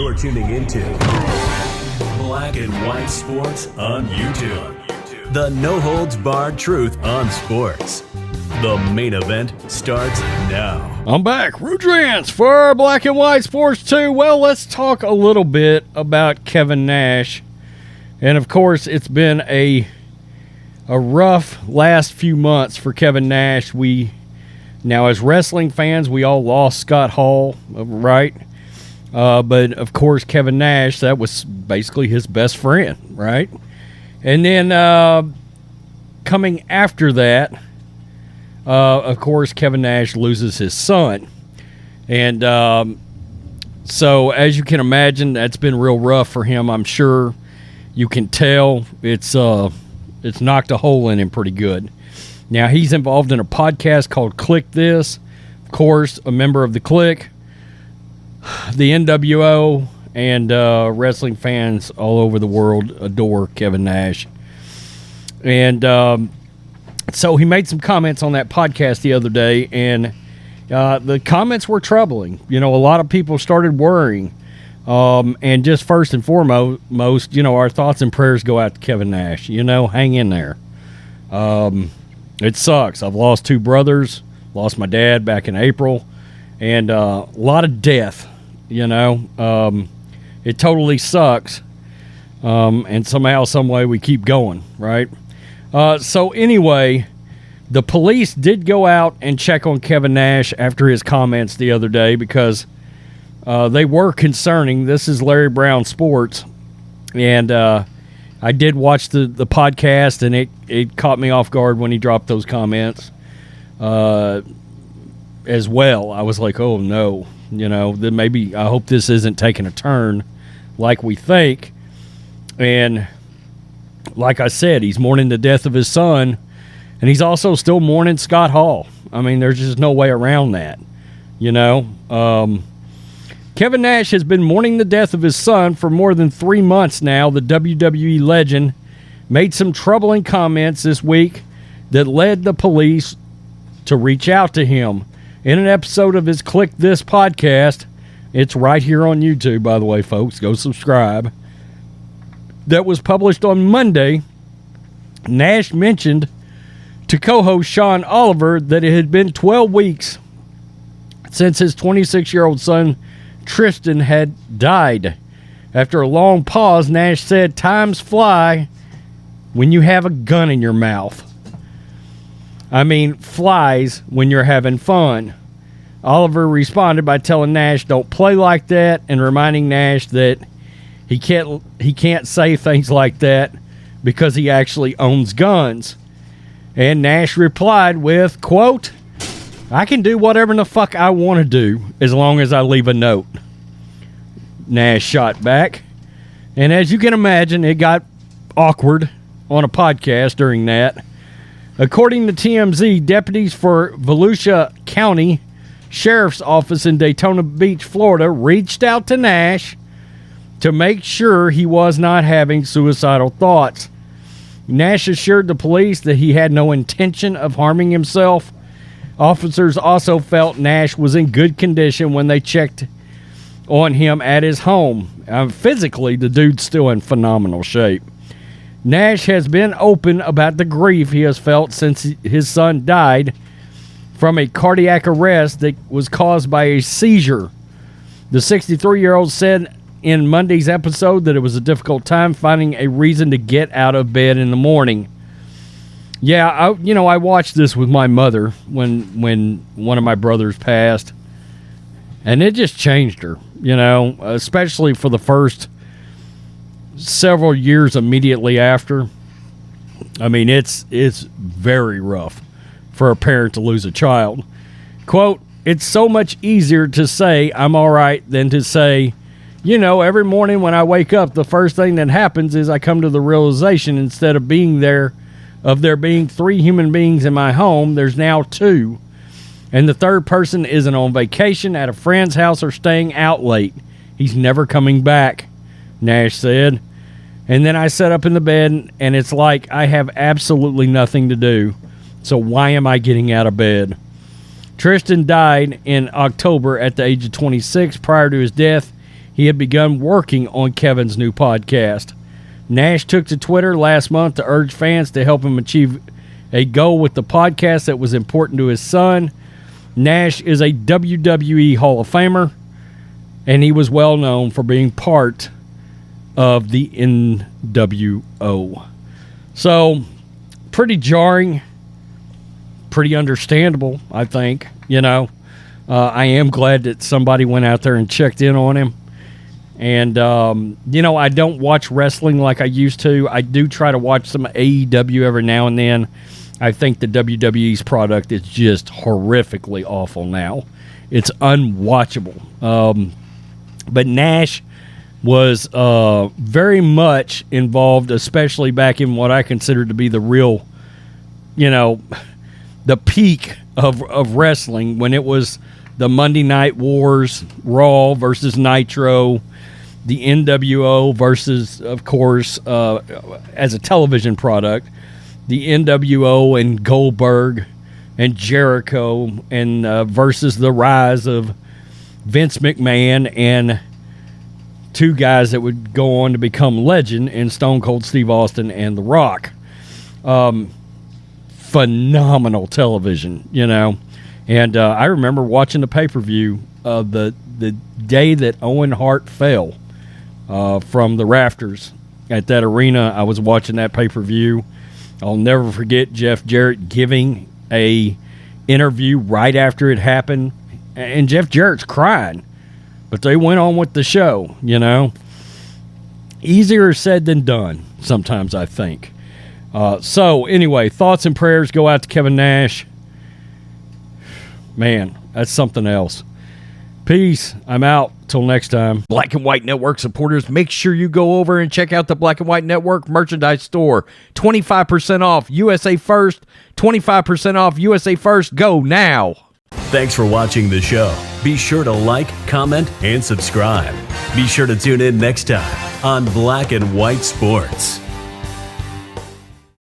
You're tuning into Black and White Sports on YouTube. The no-holds-barred truth on sports. The main event starts now. I'm back. Rudrance for Black and White Sports 2. Well, let's talk a little bit about Kevin Nash. And, of course, it's been a rough last few months for Kevin Nash. Now, as wrestling fans, we all lost Scott Hall, right? But, of course, Kevin Nash, that was basically his best friend, right? And then coming after that, of course, Kevin Nash loses his son. And so, as you can imagine, that's been real rough for him. I'm sure you can tell it's knocked a hole in him pretty good. Now, he's involved in a podcast called Kliq This. Of course, a member of the Kliq, the NWO, and wrestling fans all over the world adore Kevin Nash. And so he made some comments on that podcast the other day, and the comments were troubling. You know, a lot of people started worrying. And just first and foremost, you know, our thoughts and prayers go out to Kevin Nash. You know, hang in there. It sucks. I've lost two brothers, lost my dad back in April, and a lot of death, you know. It totally sucks. And somehow, some way, we keep going, right? So anyway, the police did go out and check on Kevin Nash after his comments the other day because they were concerning. This is Larry Brown Sports, and I did watch the podcast, and it caught me off guard when he dropped those comments as well. I was like, oh, no. You know, then maybe I hope this isn't taking a turn like we think. And like I said, he's mourning the death of his son, and he's also still mourning Scott Hall. I mean, there's just no way around that, you know. Kevin Nash has been mourning the death of his son for more than 3 months now. The WWE legend made some troubling comments this week that led the police to reach out to him. In an episode of his Kliq This Podcast, it's right here on YouTube, by the way, folks. Go subscribe. That was published on Monday. Nash mentioned to co-host Sean Oliver that it had been 12 weeks since his 26-year-old son Tristan had died. After a long pause, Nash said, "Times fly when you have a gun in your mouth." I mean, flies when you're having fun. Oliver responded by telling Nash, "Don't play like that," and reminding Nash that he can't say things like that because he actually owns guns. And Nash replied with, quote, "I can do whatever the fuck I want to do as long as I leave a note." Nash shot back. And as you can imagine, it got awkward on a podcast during that. According to TMZ, deputies for Volusia County Sheriff's Office in Daytona Beach, Florida, reached out to Nash to make sure he was not having suicidal thoughts. Nash assured the police that he had no intention of harming himself. Officers also felt Nash was in good condition when they checked on him at his home. Physically, the dude's still in phenomenal shape. Nash has been open about the grief he has felt since his son died from a cardiac arrest that was caused by a seizure. The 63-year-old said in Monday's episode that it was a difficult time finding a reason to get out of bed in the morning. Yeah, I watched this with my mother when one of my brothers passed, and it just changed her, you know, especially for the first several years immediately after. I mean, it's very rough for a parent to lose a child. Quote, "It's so much easier to say I'm all right than to say, you know, every morning when I wake up, the first thing that happens is I come to the realization instead of there being 3 human beings in my home, there's now 2. And the third person isn't on vacation, at a friend's house, or staying out late. He's never coming back," Nash said. "And then I sat up in the bed, and it's like I have absolutely nothing to do. So why am I getting out of bed?" Tristan died in October at the age of 26. Prior to his death, he had begun working on Kevin's new podcast. Nash took to Twitter last month to urge fans to help him achieve a goal with the podcast that was important to his son. Nash is a WWE Hall of Famer, and he was well known for being part of the NWO. So, pretty jarring, pretty understandable, I think. I am glad that somebody went out there and checked in on him. And, I don't watch wrestling like I used to. I do try to watch some AEW every now and then. I think the WWE's product is just horrifically awful now. It's unwatchable. But Nash was very much involved, especially back in what I consider to be the real, the peak of wrestling, when it was the Monday Night Wars, Raw versus Nitro, the NWO versus, of course, as a television product, the NWO and Goldberg and Jericho, and versus the rise of Vince McMahon and two guys that would go on to become legend in Stone Cold Steve Austin and The Rock. Phenomenal television, And I remember watching the pay-per-view the day that Owen Hart fell from the rafters at that arena. I was watching that pay-per-view. I'll never forget Jeff Jarrett giving a interview right after it happened, and Jeff Jarrett's crying, but they went on with the show. Easier said than done sometimes, I think. So anyway, thoughts and prayers go out to Kevin Nash. Man, that's something else. Peace. I'm out. Till next time. Black and White Network supporters, make sure you go over and check out the Black and White Network merchandise store. 25% off USA First. 25% off USA First. Go now. Thanks for watching the show. Be sure to like, comment, and subscribe. Be sure to tune in next time on Black and White Sports.